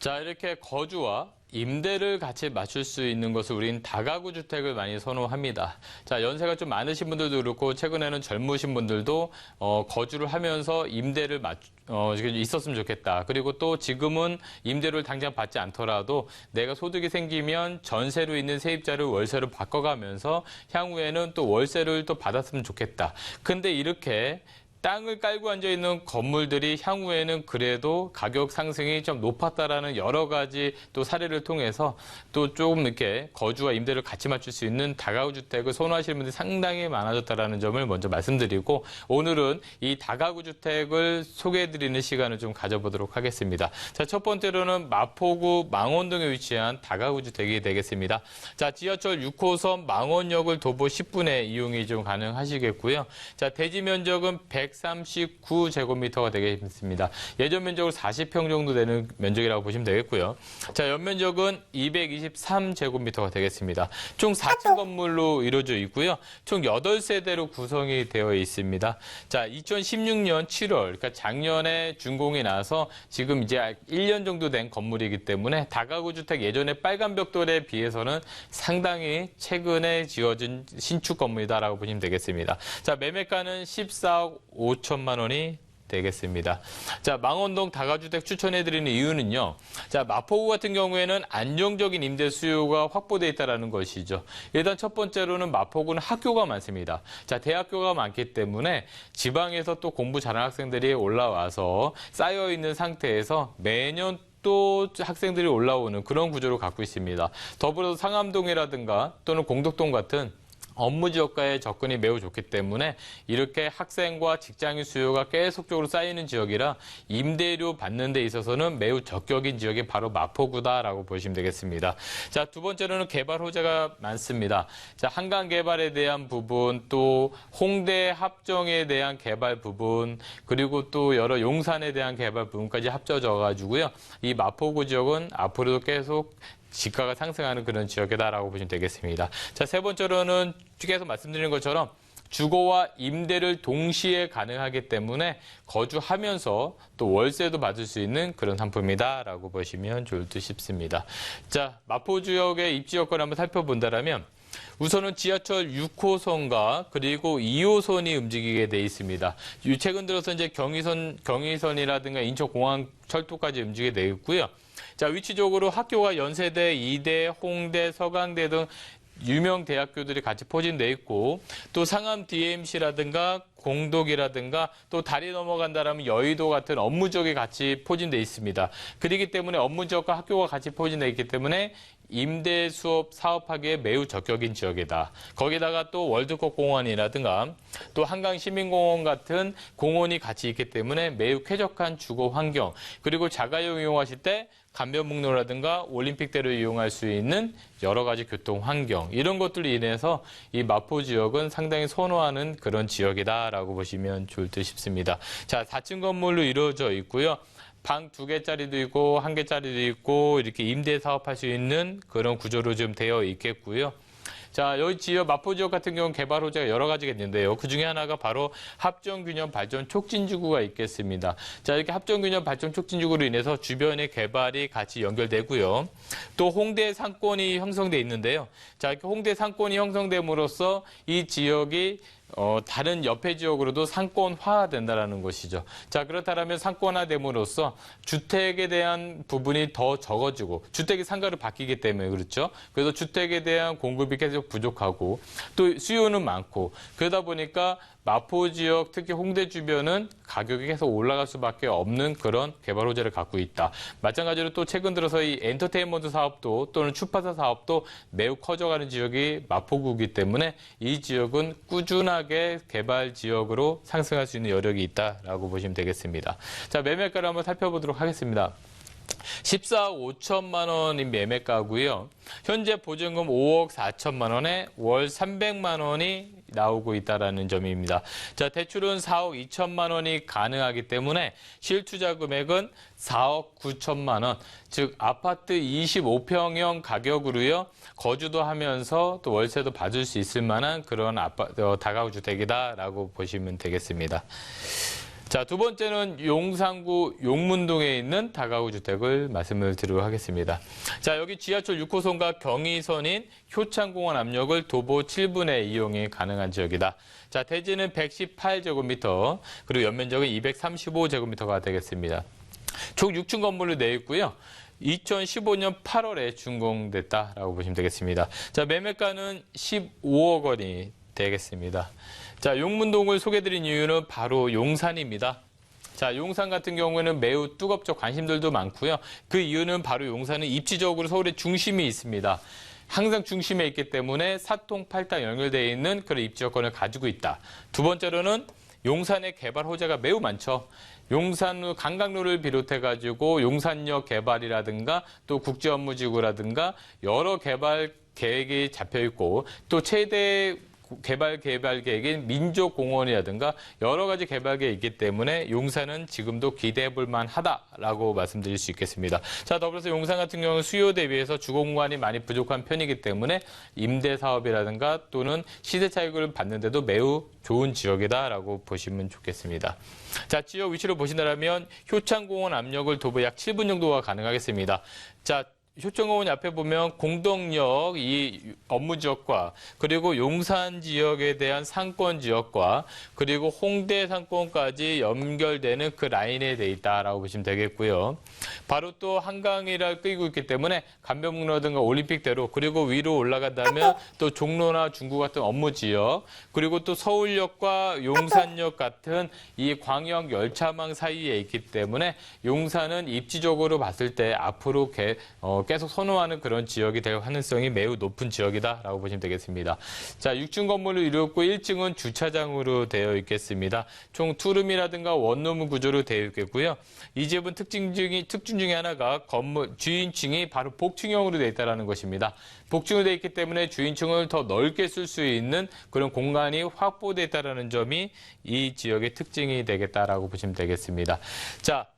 자, 이렇게 거주와 임대를 같이 맞출 수 있는 것을 우린 다가구 주택을 많이 선호합니다. 자, 연세가 좀 많으신 분들도 그렇고 최근에는 젊으신 분들도 거주를 하면서 임대를 있었으면 좋겠다. 그리고 또 지금은 임대를 당장 받지 않더라도 내가 소득이 생기면 전세로 있는 세입자를 월세로 바꿔가면서 향후에는 또 월세를 또 받았으면 좋겠다. 근데 이렇게 땅을 깔고 앉아있는 건물들이 향후에는 그래도 가격 상승이 좀 높았다라는 여러 가지 또 사례를 통해서 또 조금 이렇게 거주와 임대를 같이 맞출 수 있는 다가구 주택을 선호하시는 분들이 상당히 많아졌다라는 점을 먼저 말씀드리고, 오늘은 이 다가구 주택을 소개해드리는 시간을 좀 가져보도록 하겠습니다. 자, 첫 번째로는 마포구 망원동에 위치한 다가구 주택이 되겠습니다. 자, 지하철 6호선 망원역을 도보 10분에 이용이 좀 가능하시겠고요. 자, 대지 면적은 139제곱미터가 되겠습니다. 예전 면적으로 40평 정도 되는 면적이라고 보시면 되겠고요. 자, 연면적은 223제곱미터가 되겠습니다. 총 4층 건물로 이루어져 있고요. 총 8세대로 구성이 되어 있습니다. 자, 2016년 7월, 그러니까 작년에 준공이 나서 지금 이제 1년 정도 된 건물이기 때문에 다가구 주택 예전에 빨간 벽돌에 비해서는 상당히 최근에 지어진 신축 건물이다라고 보시면 되겠습니다. 자, 매매가는 14억 5천만 원이 되겠습니다. 자, 망원동 다가주택 추천해드리는 이유는요. 자, 마포구 같은 경우에는 안정적인 임대 수요가 확보되어 있다는 것이죠. 일단 첫 번째로는 마포구는 학교가 많습니다. 자, 대학교가 많기 때문에 지방에서 또 공부 잘하는 학생들이 올라와서 쌓여있는 상태에서 매년 또 학생들이 올라오는 그런 구조를 갖고 있습니다. 더불어서 상암동이라든가 또는 공덕동 같은 업무 지역과의 접근이 매우 좋기 때문에 이렇게 학생과 직장인 수요가 계속적으로 쌓이는 지역이라 임대료 받는 데 있어서는 매우 적격인 지역이 바로 마포구다라고 보시면 되겠습니다. 자, 두 번째로는 개발 호재가 많습니다. 자, 한강 개발에 대한 부분, 또 홍대 합정에 대한 개발 부분, 그리고 또 여러 용산에 대한 개발 부분까지 합쳐져 가지고요. 이 마포구 지역은 앞으로도 계속 지가가 상승하는 그런 지역이다라고 보시면 되겠습니다. 자, 세 번째로는 계속 말씀드린 것처럼 주거와 임대를 동시에 가능하기 때문에 거주하면서 또 월세도 받을 수 있는 그런 상품이다라고 보시면 좋을 듯 싶습니다. 자, 마포 지역의 입지 여건을 한번 살펴본다면 우선은 지하철 6호선과 그리고 2호선이 움직이게 돼 있습니다. 최근 들어서 이제 경의선이라든가 인천공항 철도까지 움직이게 돼 있고요. 자, 위치적으로 학교가 연세대, 이대, 홍대, 서강대 등 유명 대학교들이 같이 포진돼 있고, 또 상암 DMC라든가 공덕이라든가 또 다리 넘어간다라면 여의도 같은 업무 지역이 같이 포진돼 있습니다. 그렇기 때문에 업무 지역과 학교가 같이 포진돼 있기 때문에 임대 수업 사업하기에 매우 적격인 지역이다. 거기다가 또 월드컵 공원이라든가 또 한강 시민공원 같은 공원이 같이 있기 때문에 매우 쾌적한 주거 환경, 그리고 자가용 이용하실 때 간변북로라든가 올림픽대로 이용할 수 있는 여러 가지 교통 환경, 이런 것들로 인해서 이 마포 지역은 상당히 선호하는 그런 지역이다라고 보시면 좋을 듯 싶습니다. 자, 4층 건물로 이루어져 있고요. 방 2개짜리도 있고 1개짜리도 있고 이렇게 임대 사업할 수 있는 그런 구조로 좀 되어 있겠고요. 자, 여기 지역 마포 지역 같은 경우는 개발 호재가 여러 가지가 있는데요. 그중에 하나가 바로 합정균형 발전 촉진지구가 있겠습니다. 자, 이렇게 합정균형 발전 촉진지구로 인해서 주변의 개발이 같이 연결되고요. 또 홍대 상권이 형성돼 있는데요. 자, 이렇게 홍대 상권이 형성됨으로써 이 지역이 다른 옆에 지역으로도 상권화된다는 것이죠. 자, 그렇다면 상권화됨으로써 주택에 대한 부분이 더 적어지고 주택이 상가로 바뀌기 때문에 그렇죠. 그래서 주택에 대한 공급이 계속 부족하고 또 수요는 많고, 그러다 보니까 마포 지역, 특히 홍대 주변은 가격이 계속 올라갈 수밖에 없는 그런 개발 호재를 갖고 있다. 마찬가지로 또 최근 들어서 이 엔터테인먼트 사업도 또는 주파사 사업도 매우 커져가는 지역이 마포구이기 때문에 이 지역은 꾸준하게 개발 지역으로 상승할 수 있는 여력이 있다라고 보시면 되겠습니다. 자, 매매가를 한번 살펴보도록 하겠습니다. 14억 5천만 원인 매매가고요. 현재 보증금 5억 4천만 원에 월 300만 원이 나오고 있다는 점입니다. 자, 대출은 4억 2천만 원이 가능하기 때문에 실투자 금액은 4억 9천만 원, 즉 아파트 25평형 가격으로요. 거주도 하면서 또 월세도 받을 수 있을 만한 그런 다가구 주택이다라고 보시면 되겠습니다. 자, 두 번째는 용산구 용문동에 있는 다가구 주택을 말씀을 드리도록 하겠습니다. 자, 여기 지하철 6호선과 경의선인 효창공원 압력을 도보 7분의 이용이 가능한 지역이다. 자, 대지는 118제곱미터, 그리고 연면적은 235제곱미터가 되겠습니다. 총 6층 건물로 되어 있고요. 2015년 8월에 준공됐다라고 보시면 되겠습니다. 자, 매매가는 15억 원이 되겠습니다. 자, 용문동을 소개해드린 이유는 바로 용산입니다. 자, 용산 같은 경우에는 매우 뜨겁죠. 관심들도 많고요. 그 이유는 바로 용산은 입지적으로 서울의 중심이 있습니다. 항상 중심에 있기 때문에 사통팔당 연결되어 있는 그런 입지 여건을 가지고 있다. 두 번째로는 용산의 개발 호재가 매우 많죠. 용산 강강로를 비롯해가지고 용산역 개발이라든가 또 국제업무지구라든가 여러 개발 계획이 잡혀 있고 또 최대 개발 계획인 민족공원이라든가 여러 가지 개발 계획이 있기 때문에 용산은 지금도 기대해 볼 만하다라고 말씀드릴 수 있겠습니다. 자, 더불어서 용산 같은 경우는 수요 대비해서 주거 공간이 많이 부족한 편이기 때문에 임대 사업이라든가 또는 시세 차익을 받는데도 매우 좋은 지역이다라고 보시면 좋겠습니다. 자, 지역 위치로 보신다면 효창공원 압력을 도보 약 7분 정도가 가능하겠습니다. 자, 효창공원 앞에 보면 공덕역 이 업무 지역과 그리고 용산 지역에 대한 상권 지역과 그리고 홍대 상권까지 연결되는 그 라인에 돼 있다라고 보시면 되겠고요. 바로 또 한강이라 끌고 있기 때문에 간변북로라든가 올림픽대로 그리고 위로 올라간다면 또 종로나 중구 같은 업무 지역 그리고 또 서울역과 용산역 같은 이 광역 열차망 사이에 있기 때문에 용산은 입지적으로 봤을 때 앞으로 계속 선호하는 그런 지역이 될 가능성이 매우 높은 지역이다라고 보시면 되겠습니다. 자, 6층 건물을 이루었고 1층은 주차장으로 되어 있겠습니다. 총 투룸이라든가 원룸 구조로 되어 있겠고요. 이 집은 특징 중에 하나가 건물 주인층이 바로 복층형으로 되어 있다는 것입니다. 복층으로 되어 있기 때문에 주인층을 더 넓게 쓸 수 있는 그런 공간이 확보되어 있다는 점이 이 지역의 특징이 되겠다라고 보시면 되겠습니다. 자,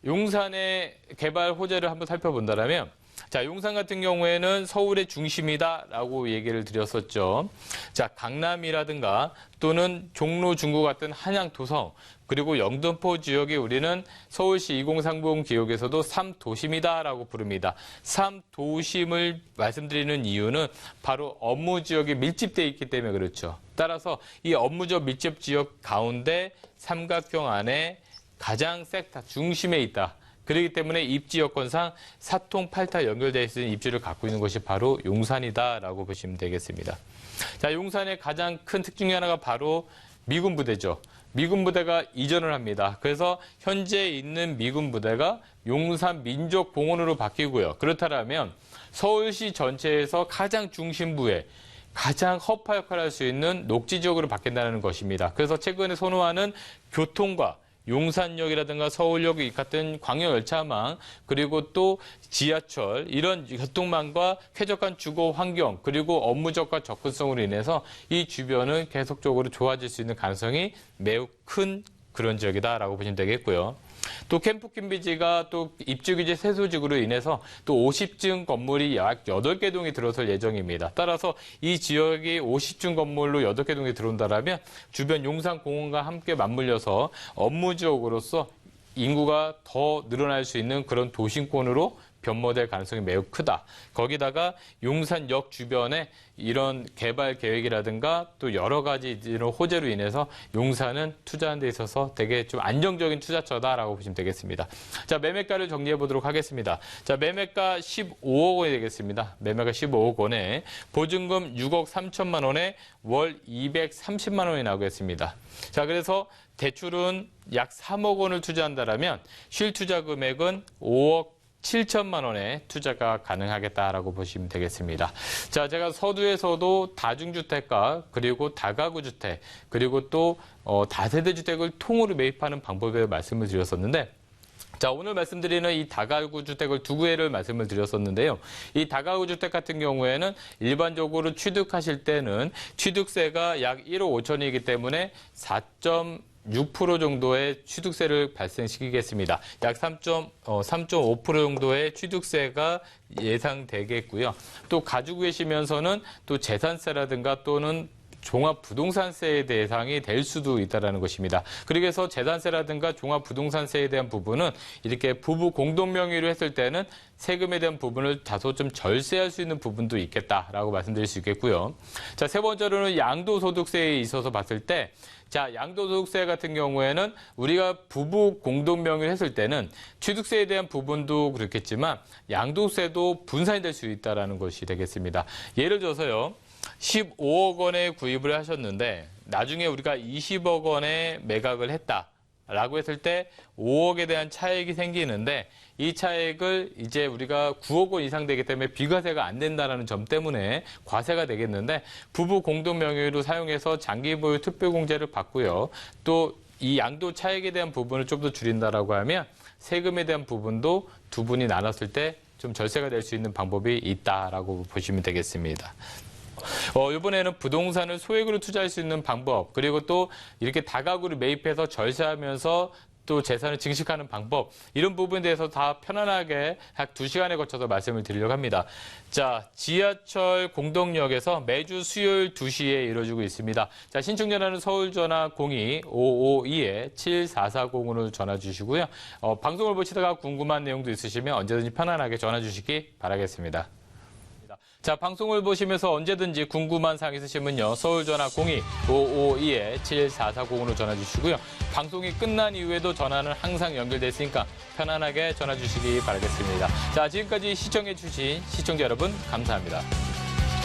용산의 개발 호재를 한번 살펴본다면 자, 용산 같은 경우에는 서울의 중심이다라고 얘기를 드렸었죠. 자, 강남이라든가 또는 종로, 중구 같은 한양, 도성 그리고 영등포 지역이 우리는 서울시 2030 지역에서도 3도심이다라고 부릅니다. 3도심을 말씀드리는 이유는 바로 업무 지역이 밀집되어 있기 때문에 그렇죠. 따라서 이 업무적 밀집 지역 가운데 삼각형 안에 가장 섹터 중심에 있다. 그렇기 때문에 입지 여건상 사통팔타 연결되어 있는 입지를 갖고 있는 것이 바로 용산이다라고 보시면 되겠습니다. 자, 용산의 가장 큰 특징 중에 하나가 바로 미군 부대죠. 미군 부대가 이전을 합니다. 그래서 현재 있는 미군 부대가 용산 민족공원으로 바뀌고요. 그렇다면 서울시 전체에서 가장 중심부에 가장 허파 역할을 할 수 있는 녹지 지역으로 바뀐다는 것입니다. 그래서 최근에 선호하는 교통과 용산역이라든가 서울역 같은 광역열차망 그리고 또 지하철 이런 교통망과 쾌적한 주거 환경 그리고 업무적과 접근성으로 인해서 이 주변은 계속적으로 좋아질 수 있는 가능성이 매우 큰 그런 지역이다라고 보시면 되겠고요. 또 캠프킴비지가 또 입주규제 세수직으로 인해서 또 50층 건물이 약 8개 동이 들어설 예정입니다. 따라서 이 지역이 50층 건물로 8개 동이 들어온다면 주변 용산공원과 함께 맞물려서 업무 지역으로서 인구가 더 늘어날 수 있는 그런 도심권으로 변모될 가능성이 매우 크다. 거기다가 용산역 주변에 이런 개발 계획이라든가 또 여러 가지 이런 호재로 인해서 용산은 투자하는 데 있어서 되게 좀 안정적인 투자처다라고 보시면 되겠습니다. 자, 매매가를 정리해 보도록 하겠습니다. 자, 매매가 15억 원이 되겠습니다. 매매가 15억 원에 보증금 6억 3천만 원에 월 230만 원이 나오겠습니다. 자, 그래서 대출은 약 3억 원을 투자한다면 실투자 금액은 5억 7천만 원의 투자가 가능하겠다라고 보시면 되겠습니다. 자, 제가 서두에서도 다중주택과 그리고 다가구 주택 그리고 또 다세대 주택을 통으로 매입하는 방법에 말씀을 드렸었는데 자, 오늘 말씀드리는 이 다가구 주택을 두 개를 말씀을 드렸었는데요. 이 다가구 주택 같은 경우에는 일반적으로 취득하실 때는 취득세가 약 1억 5천이기 때문에 4.6% 정도의 취득세를 발생시키겠습니다. 약 3.5% 정도의 취득세가 예상되겠고요. 또 가지고 계시면서는 또 재산세라든가 또는 종합부동산세의 대상이 될 수도 있다는 것입니다. 그러기 위해서 재산세라든가 종합부동산세에 대한 부분은 이렇게 부부 공동명의로 했을 때는 세금에 대한 부분을 다소 좀 절세할 수 있는 부분도 있겠다라고 말씀드릴 수 있겠고요. 자, 세 번째로는 양도소득세에 있어서 봤을 때 자, 양도소득세 같은 경우에는 우리가 부부 공동명의를 했을 때는 취득세에 대한 부분도 그렇겠지만 양도세도 분산이 될 수 있다는 것이 되겠습니다. 예를 들어서요. 15억 원에 구입을 하셨는데 나중에 우리가 20억 원에 매각을 했다라고 했을 때 5억에 대한 차액이 생기는데 이 차액을 이제 우리가 9억 원 이상 되기 때문에 비과세가 안 된다는 점 때문에 과세가 되겠는데 부부 공동 명의로 사용해서 장기 보유 특별공제를 받고요. 또 이 양도 차액에 대한 부분을 좀 더 줄인다라고 하면 세금에 대한 부분도 두 분이 나눴을 때 좀 절세가 될 수 있는 방법이 있다라고 보시면 되겠습니다. 이번에는 부동산을 소액으로 투자할 수 있는 방법, 그리고 또 이렇게 다가구를 매입해서 절세하면서 또 재산을 증식하는 방법, 이런 부분에 대해서 다 편안하게 약 2시간에 거쳐서 말씀을 드리려고 합니다. 자, 지하철 공동역에서 매주 수요일 2시에 이루어지고 있습니다. 자, 신청 전화는 서울전화 02-552-7440으로 전화 주시고요. 방송을 보시다가 궁금한 내용도 있으시면 언제든지 편안하게 전화 주시기 바라겠습니다. 자, 방송을 보시면서 언제든지 궁금한 사항 있으시면요. 서울전화 02-552-7440으로 전화 주시고요. 방송이 끝난 이후에도 전화는 항상 연결돼 있으니까 편안하게 전화 주시기 바라겠습니다. 자, 지금까지 시청해 주신 시청자 여러분 감사합니다.